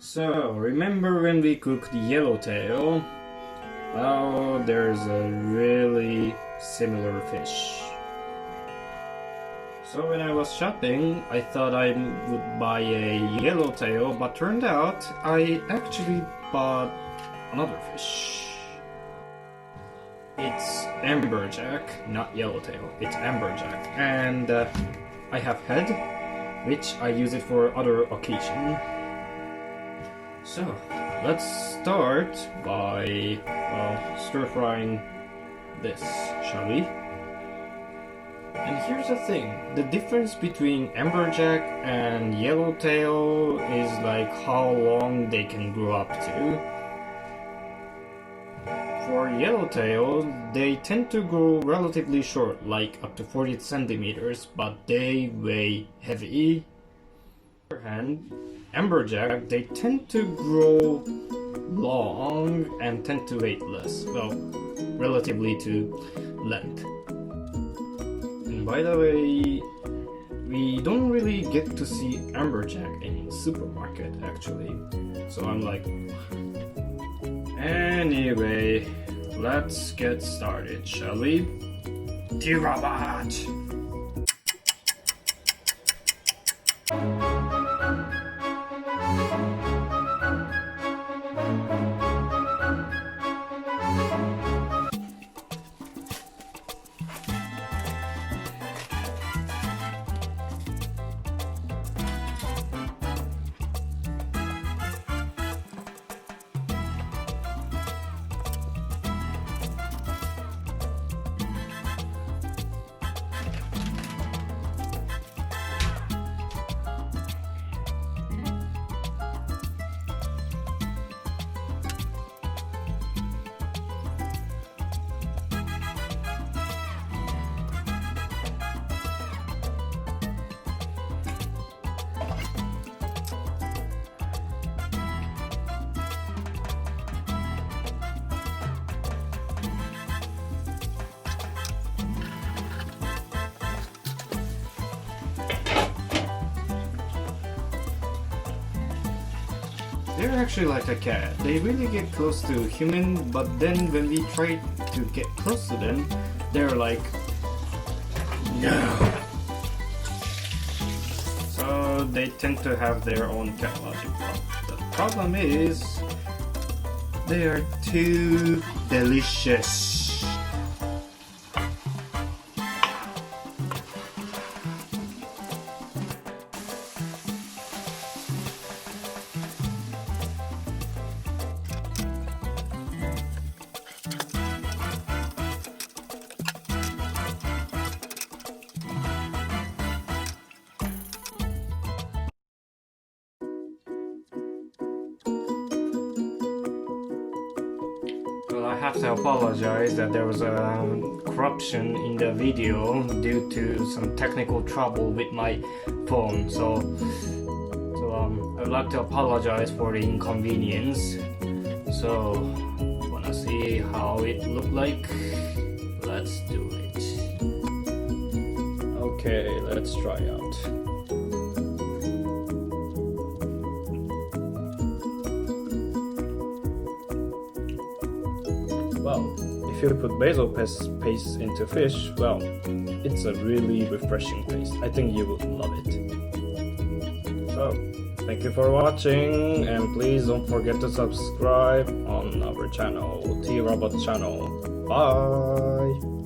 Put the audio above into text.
So, remember when we cooked yellowtail? Well, there's a really similar fish. So when I was shopping, I thought I would buy a yellowtail, but turned out I actually bought another fish. It's amberjack, not yellowtail, it's amberjack. And I have head, which I use it for other occasion. So, let's start by, well, stir-frying this, shall we? And here's the thing, the difference between amberjack and yellowtail is like how long they can grow up to. For yellowtail, they tend to grow relatively short, like up to 40 centimeters, but they weigh heavy. On the other hand, amberjack, they tend to grow long and tend to weigh less, well, relatively to length. And by the way, we don't really get to see amberjack in supermarket actually, so I'm like, anyway, let's get started, shall we? T Robot! They're actually like a cat. They really get close to human, but then when we try to get close to them, they're like, no. So they tend to have their own cat logic. The problem is, they are too delicious. Well, I have to apologize that there was a corruption in the video due to some technical trouble with my phone. So I would like to apologize for the inconvenience. So, wanna see how it looked like? Let's do it. Okay, let's try out. Well, if you put basil paste into fish, well, it's a really refreshing taste. I think you will love it. So, thank you for watching, and please don't forget to subscribe on our channel, T Robot channel. Bye!